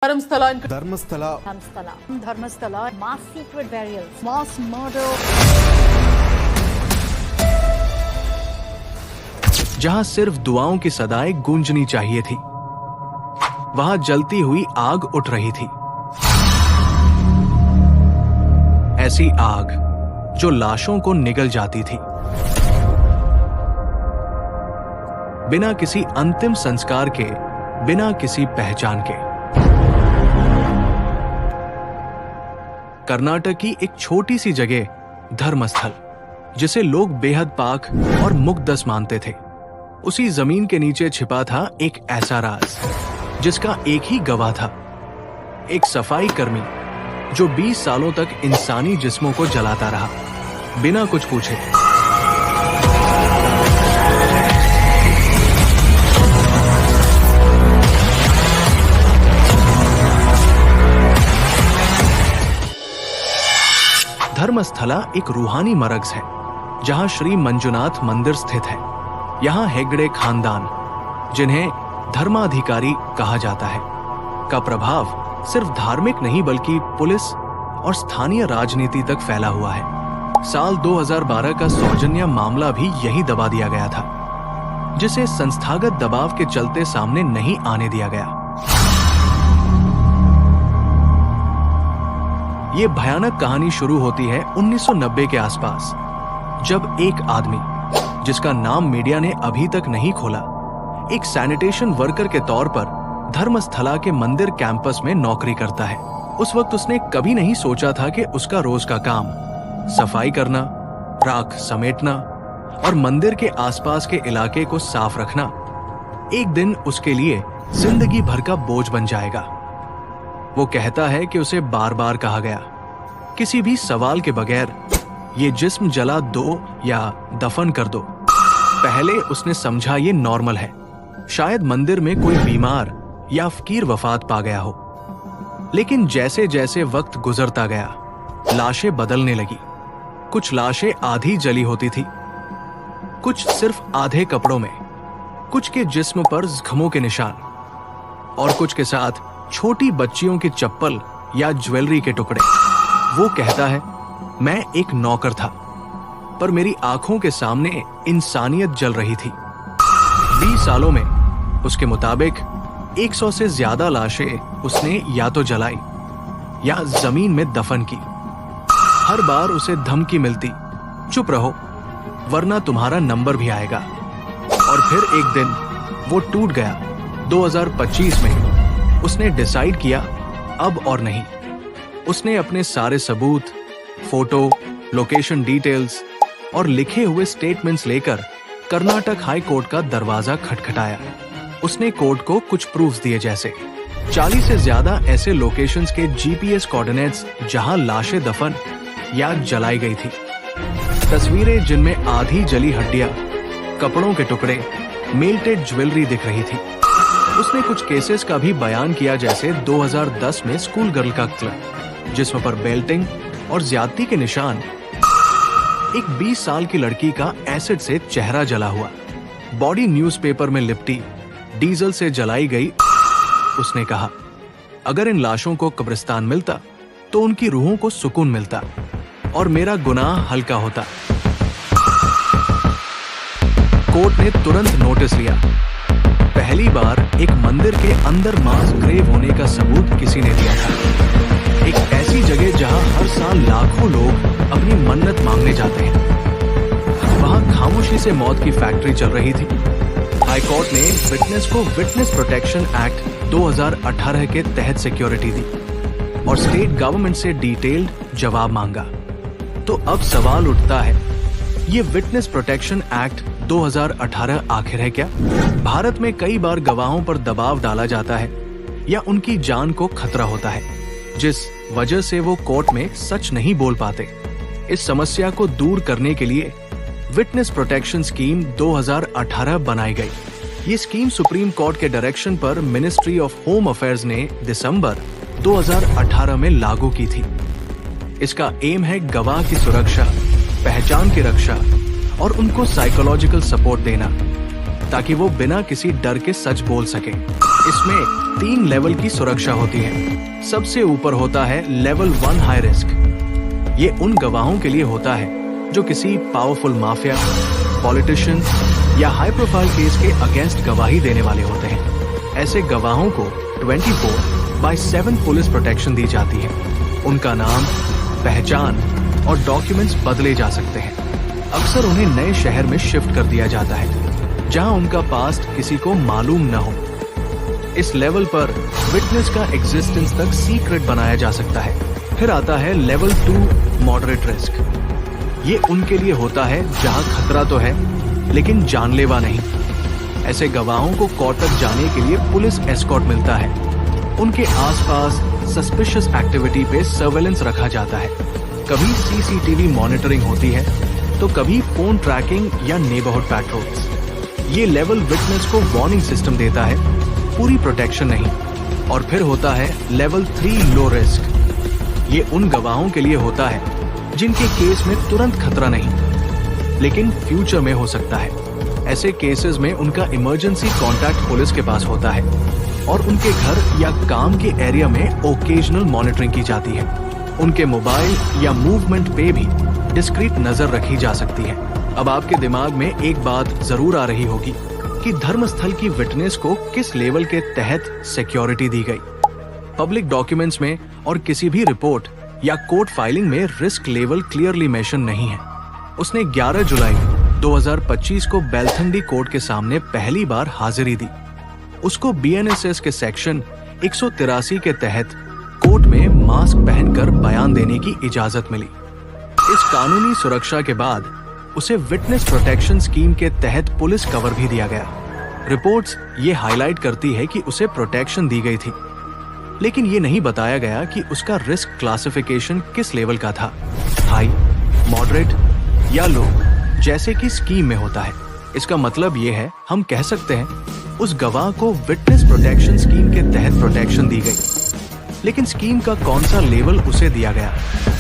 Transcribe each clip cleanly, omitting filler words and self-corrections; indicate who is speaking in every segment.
Speaker 1: Dharmasthala,
Speaker 2: mass secret burials, mass murder.
Speaker 3: जहां सिर्फ दुआओं की सदाएं गूंजनी चाहिए थी, वहां जलती हुई आग उठ रही थी। ऐसी आग जो लाशों को निगल जाती थी, बिना किसी अंतिम संस्कार के, बिना किसी पहचान के। कर्नाटक की एक छोटी सी जगह धर्मस्थल, जिसे लोग बेहद पाक और मुकद्दस मानते थे, उसी जमीन के नीचे छिपा था एक ऐसा राज जिसका एक ही गवाह था, एक सफाई कर्मी जो 20 सालों तक इंसानी जिस्मों को जलाता रहा, बिना कुछ पूछे। धर्मस्थला एक रूहानी मरकज है, जहां श्री मंजुनाथ मंदिर स्थित है। यहाँ हेगड़े खानदान, जिन्हें धर्माधिकारी कहा जाता है, का प्रभाव सिर्फ धार्मिक नहीं बल्कि पुलिस और स्थानीय राजनीति तक फैला हुआ है। साल 2012 का सौजन्य मामला भी यही दबा दिया गया था, जिसे संस्थागत दबाव के चलते सामने नहीं आने दिया गया। ये भयानक कहानी शुरू होती है 1990 के आसपास, जब एक आदमी, जिसका नाम मीडिया ने अभी तक नहीं खोला, एक सैनिटेशन वर्कर के तौर पर धर्मस्थला के मंदिर कैंपस में नौकरी करता है। उस वक्त उसने कभी नहीं सोचा था कि उसका रोज का काम सफाई करना, राख समेटना और मंदिर के आसपास के इलाके को साफ रखना एक दिन उसके लिए जिंदगी भर का बोझ बन जाएगा। वो कहता है कि उसे बार बार कहा गया, किसी भी सवाल के बगैर, ये जिस्म जला दो या दफन कर दो। पहले उसने समझा ये नॉर्मल है, शायद मंदिर में कोई बीमार या फकीर वफात पा गया हो। लेकिन जैसे जैसे वक्त गुजरता गया, लाशें बदलने लगी। कुछ लाशें आधी जली होती थी, कुछ सिर्फ आधे कपड़ों में, कुछ के जिस्म पर जख्मों के निशान, और कुछ के साथ छोटी बच्चियों की चप्पल या ज्वेलरी के टुकड़े। वो कहता है, मैं एक नौकर था, पर मेरी आंखों के सामने इंसानियत जल रही थी। 20 सालों में उसके मुताबिक 100 से ज्यादा लाशें उसने या तो जलाई या जमीन में दफन की। हर बार उसे धमकी मिलती, चुप रहो वरना तुम्हारा नंबर भी आएगा। और फिर एक दिन वो टूट गया। 2025 में उसने डिसाइड किया, अब और नहीं। उसने अपने सारे सबूत, फोटो, लोकेशन डिटेल्स और लिखे हुए स्टेटमेंट्स लेकर कर्नाटक हाई कोर्ट का दरवाजा खटखटाया। उसने कोर्ट को कुछ प्रूफ्स दिए, जैसे 40 से ज्यादा ऐसे लोकेशंस के जीपीएस कोऑर्डिनेट्स जहां लाशें दफन या जलाई गई थी, तस्वीरें जिनमें आधी जली हड्डियां, कपड़ों के टुकड़े, मेल्टेड ज्वेलरी दिख रही थी। उसने कुछ केसेस का भी बयान किया, जैसे 2010 में स्कूल गर्ल का कत्ल, जिस्म पर बेल्टिंग और ज्यादती के निशान, एक 20 साल की लड़की का एसिड से चेहरा जला हुआ, बॉडी न्यूज़पेपर में लिपटी, डीजल से जलाई गई। उसने कहा, अगर इन लाशों को कब्रिस्तान मिलता तो उनकी रूहों को सुकून मिलता और मेरा गुनाह हल्का होता। कोर्ट ने तुरंत नोटिस लिया। पहली बार एक मंदिर के अंदर मास ग्रेव होने का सबूत किसी ने दिया था। एक ऐसी जगह जहां हर साल लाखों लोग अपनी मन्नत मांगने जाते हैं। वहां खामोशी से मौत की फैक्ट्री चल रही थी। हाई कोर्ट ने विटनेस को विटनेस प्रोटेक्शन एक्ट 2018 के तहत सिक्योरिटी दी और स्टेट गवर्नमेंट से डिटेल्ड जवाब मांगा। तो अब सवाल उठता है, ये विटनेस प्रोटेक्शन एक्ट 2018 आखिर है क्या? भारत में कई बार गवाहों पर दबाव डाला जाता है या उनकी जान को खतरा होता है, जिस वजह से वो कोर्ट में सच नहीं बोल पाते। इस समस्या को दूर करने के लिए विटनेस प्रोटेक्शन स्कीम 2018 बनाई गई। ये स्कीम सुप्रीम कोर्ट के डायरेक्शन पर मिनिस्ट्री ऑफ होम अफेयर्स ने दिसंबर 2018 में लागू की थी। इसका एम है गवाह की सुरक्षा, पहचान की रक्षा और उनको साइकोलॉजिकल सपोर्ट देना। ताकि वो बिना किसी डर के सच बोल सके। इसमें 3 लेवल की सुरक्षा होती है। सबसे ऊपर होता है लेवल 1 हाई रिस्क। ये उन गवाहों के लिए होता है जो किसी पावरफुल माफिया, पॉलिटिशियन या हाई प्रोफाइल केस के अगेंस्ट गवाही देने वाले होते हैं। ऐसे गवाहों को 24/7 पुलिस प्रोटेक्शन दी जाती है। उनका नाम, पहचान और डॉक्यूमेंट्स बदले जा सकते हैं। अक्सर उन्हें नए शहर में शिफ्ट कर दिया जाता है जहां उनका पास्ट किसी को मालूम न हो। इस लेवल पर विटनेस का एग्जिस्टेंस तक सीक्रेट बनाया जा सकता है। फिर आता है लेवल 2 मॉडरेट रिस्क। ये उनके लिए होता है जहां खतरा तो है लेकिन जानलेवा नहीं। ऐसे गवाहों को कोर्ट तक जाने के लिए पुलिस एस्कॉर्ट मिलता है। उनके आसपास सस्पिशियस एक्टिविटी पे सर्वेलेंस रखा जाता है। कभी सीसीटीवी मॉनिटरिंग होती है तो कभी फोन ट्रैकिंग या नेबरहुड पैट्रोल्स। ये लेवल विटनेस को वार्निंग सिस्टम देता है, पूरी प्रोटेक्शन नहीं। और फिर होता है लेवल 3 लो रिस्क। ये उन गवाहों के लिए होता है जिनके केस में तुरंत खतरा नहीं लेकिन फ्यूचर में हो सकता है। ऐसे केसेस में उनका इमरजेंसी कॉन्टैक्ट पुलिस के पास होता है और उनके घर या काम के एरिया में ओकेजनल मॉनिटरिंग की जाती है। उनके मोबाइल या मूवमेंट पे भी डिस्क्रीट नजर रखी जा सकती है। अब आपके दिमाग में एक बात जरूर आ रही होगी कि धर्मस्थल की विटनेस को किस लेवल के तहत सिक्योरिटी दी गई। पब्लिक डॉक्यूमेंट्स में और किसी भी रिपोर्ट या कोर्ट फाइलिंग में रिस्क लेवल क्लियरली मेंशन नहीं है। उसने 11 जुलाई 2025 को बेलथंडी कोर्ट के सामने पहली बार हाजिरी दी। उसको बीएनएसएस के सेक्शन 183 के तहत कोर्ट में मास्क पहनकर बयान देने की इजाजत मिली। इस कानूनी सुरक्षा के बाद उसे विटनेस प्रोटेक्शन स्कीम के तहत पुलिस कवर भी दिया गया। रिपोर्ट्स ये हाईलाइट करती है कि उसे प्रोटेक्शन दी गई थी, लेकिन ये नहीं बताया गया कि उसका रिस्क क्लासिफिकेशन किस लेवल का था, हाई, मॉडरेट या लो, जैसे कि स्कीम में होता है। इसका मतलब ये है, हम कह सकते हैं उस गवाह को विटनेस प्रोटेक्शन स्कीम के तहत प्रोटेक्शन दी गई, लेकिन स्कीम का कौन सा लेवल उसे दिया गया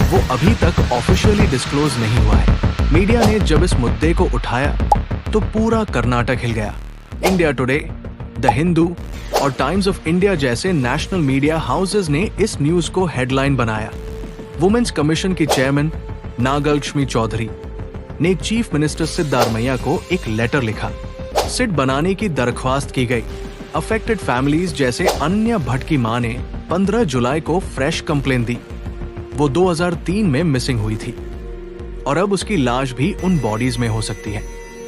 Speaker 3: वो अभी तक ऑफिशियली डिस्क्लोज नहीं हुआ है। मीडिया ने जब इस मुद्दे को उठाया तो पूरा कर्नाटक हिल गया। इंडिया टुडे, द हिंदू और टाइम्स ऑफ इंडिया जैसे नेशनल मीडिया हाउसेज ने इस न्यूज को हेडलाइन बनाया। वुमेन्स कमीशन की चेयरमैन नागलक्ष्मी चौधरी ने चीफ मिनिस्टर सिद्धारमैया को एक लेटर लिखा। सिट बनाने की दरख्वास्त की गई। अफेक्टेड फैमिलीज जैसे अन्य भट्ट की मां ने 15 जुलाई को फ्रेश कंप्लेन दी। वो 2003 में मिसिंग हुई थी और अब उसकी लाश भी उन बॉडीज में हो सकती है।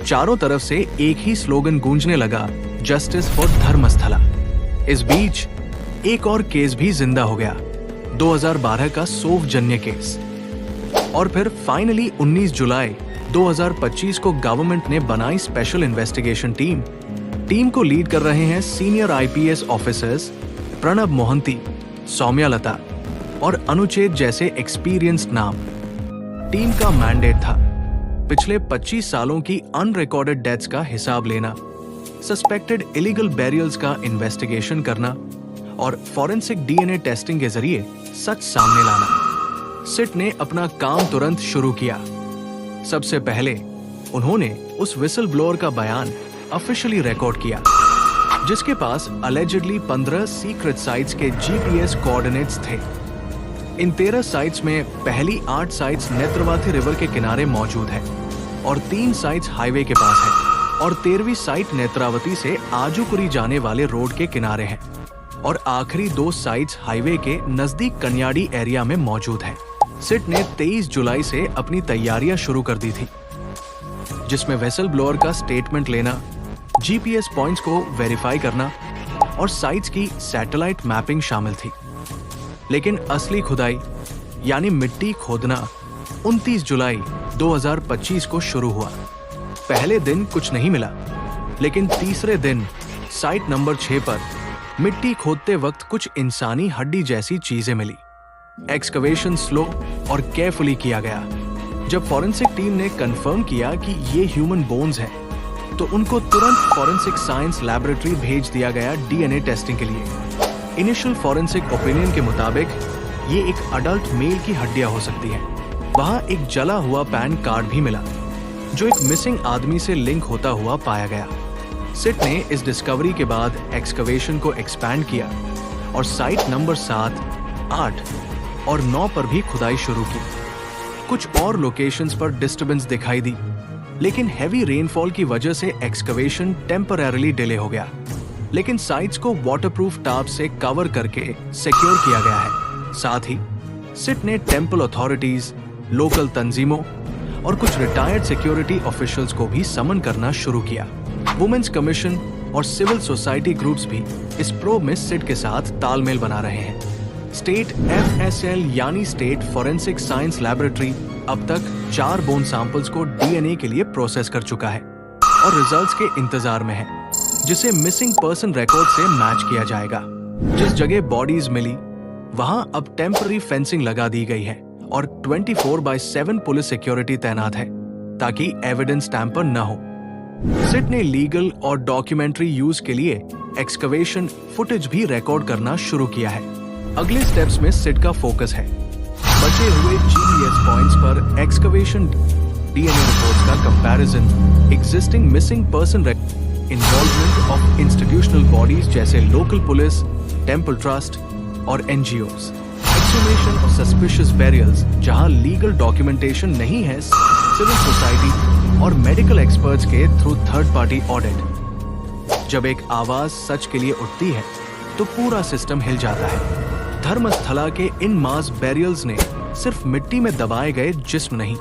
Speaker 3: चारों तरफ से एक ही स्लोगन गूंजने लगा, जस्टिस फॉर धर्मस्थला। इस बीच एक और केस भी जिंदा हो गया, 2012 का सोवजन्य केस। और फिर फाइनली 19 जुलाई 2025 को गवर्नमेंट ने बनाई स्पेशल इन्वेस्टिगेशन टीम को लीड कर रहे हैं senior IPS officers Pranab Mohanty, Soumya Lata और अनुचेत जैसे एक्सपीरियंस्ड नाम। टीम का मैंडेट था पिछले 25 सालों की अनरिकॉर्डेड डेथ्स का हिसाब लेना, सस्पेक्टेड इलीगल बैरियल्स का इन्वेस्टिगेशन करना और फॉरेंसिक डीएनए टेस्टिंग के जरिए सच सामने लाना। सिट ने अपना काम तुरंत शुरू किया। सबसे पहले उन्होंने उस विसल ब्लोअर का बयान ऑफिशियली रिकॉर्ड किया, जिसके पास अलेजिडली 15 सीक्रेट साइट्स के जीपीएस कोऑर्डिनेट्स थे। इन 13 साइट्स में पहली 8 साइट्स नेत्रवाती रिवर के किनारे मौजूद है और 3 साइट्स हाईवे के पास है और 13वीं साइट नेत्रावती से आजुकुरी जाने वाले रोड के किनारे है और आखिरी 2 साइट्स हाईवे के नजदीक कन्याडी एरिया में मौजूद है। सिट ने 23 जुलाई से अपनी तैयारियां शुरू कर दी थी, जिसमें वेसल ब्लोअर का स्टेटमेंट लेना, जीपीएस पॉइंट्स को वेरीफाई करना और साइट्स की सैटेलाइट मैपिंग शामिल थी। लेकिन असली खुदाई यानी मिट्टी खोदना 29 जुलाई 2025 को शुरू हुआ। पहले दिन कुछ नहीं मिला, लेकिन तीसरे दिन साइट नंबर 6 पर मिट्टी खोदते वक्त कुछ इंसानी हड्डी जैसी चीजें मिली। एक्सकवेशन स्लो और केयरफुली किया गया। जब फॉरेंसिक टीम ने कंफर्म किया कि ये ह्यूमन बोन्स हैं, तो उनको तुरंत फॉरेंसिक साइंस लैबोरेटरी भेज दिया गया डीएनए टेस्टिंग के लिए। इनिशियल फॉरेंसिक ओपिनियन के मुताबिक ये एक अडल्ट मेल की हड्डियां हो सकती है। वहां एक जला हुआ पैन कार्ड भी मिला, जो एक मिसिंग आदमी से लिंक होता हुआ पाया गया। सिट ने इस डिस्कवरी के बाद एक्सकवेशन को एक्सपैंड किया और साइट नंबर 7, 8 और 9 पर भी खुदाई शुरू की। कुछ और लोकेशंस पर डिस्टर्बेंस दिखाई दी, लेकिन हैवी रेनफॉल की वजह से एक्सकवेशन टेम्पररीली डिले हो गया। लेकिन साइट्स को वाटरप्रूफ टार्प से कवर करके सिक्योर किया गया है। साथ ही सिट ने टेंपल अथॉरिटीज, लोकल तंजीमों और कुछ रिटायर्ड सिक्योरिटी ऑफिशियल्स को भी समन करना शुरू किया। वुमेन्स कमीशन और सिविल सोसाइटी ग्रुप्स भी इस प्रोब में सिट के साथ तालमेल बना रहे हैं। स्टेट FSL यानी स्टेट फॉरेंसिक साइंस लैबोरेटरी अब तक 4 बोन सैंपल्स को DNA के लिए प्रोसेस कर चुका है और रिजल्ट्स के इंतजार में है, जिसे मिसिंग पर्सन रिकॉर्ड से मैच किया जाएगा। जिस जगह बॉडीज मिली वहां अब टेम्पररी फेंसिंग लगा दी गई है और 24/7 पुलिस सिक्योरिटी तैनात है ताकि एविडेंस टैंपर न हो। सिट ने लीगल और डॉक्यूमेंट्री यूज के लिए एक्सकवेशन फुटेज भी रिकॉर्ड करना शुरू किया है। अगले स्टेप्स में सिट का फोकस है बचे हुए GPS पॉइंट्स पर एक्सकवेशन DNA रिपोर्ट्स का comparison, existing missing person involvement of institutional bodies जैसे लोकल पुलिस, टेंपल ट्रस्ट और NGOs, एक्सहुमेशन और सस्पिशियस बेरियल्स जहां लीगल डॉक्यूमेंटेशन नहीं है, सिविल सोसाइटी और मेडिकल एक्सपर्ट्स के थ्रू थर्ड पार्टी ऑडिट। जब एक आवाज सच के लिए उठती है तो पूरा सिस्टम हिल जाता है। धर्मस्थला के इन मास बेरियल्स ने सिर्फ मिट्टी में दबाए गए जिस्म नहीं,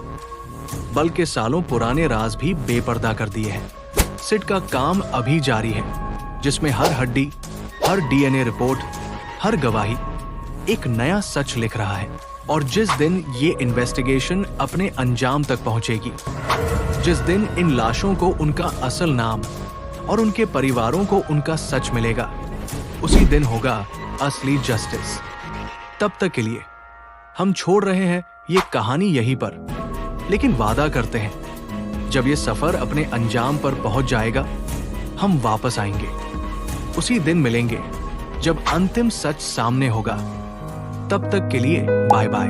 Speaker 3: बल्कि सालों पुराने राज भी बेपर्दा कर दिए हैं। सिट का काम अभी जारी है, जिसमें हर हड्डी, हर DNA रिपोर्ट, हर गवाही एक नया सच लिख रहा है। और जिस दिन ये इन्वेस्टिगेशन अपने अंजाम तक पहुंचेगी, जिस दिन इन लाशों को उनका असल नाम और उनके परिवारों को उनका सच मिलेगा, उसी दिन होगा असली जस्टिस। तब तक के लिए हम छोड़ रहे हैं ये कहानी यहीं पर, लेकिन वादा करते हैं जब ये सफर अपने अंजाम पर पहुंच जाएगा, हम वापस आएंगे। उसी दिन मिलेंगे जब अंतिम सच सामने होगा। तब तक के लिए बाय बाय।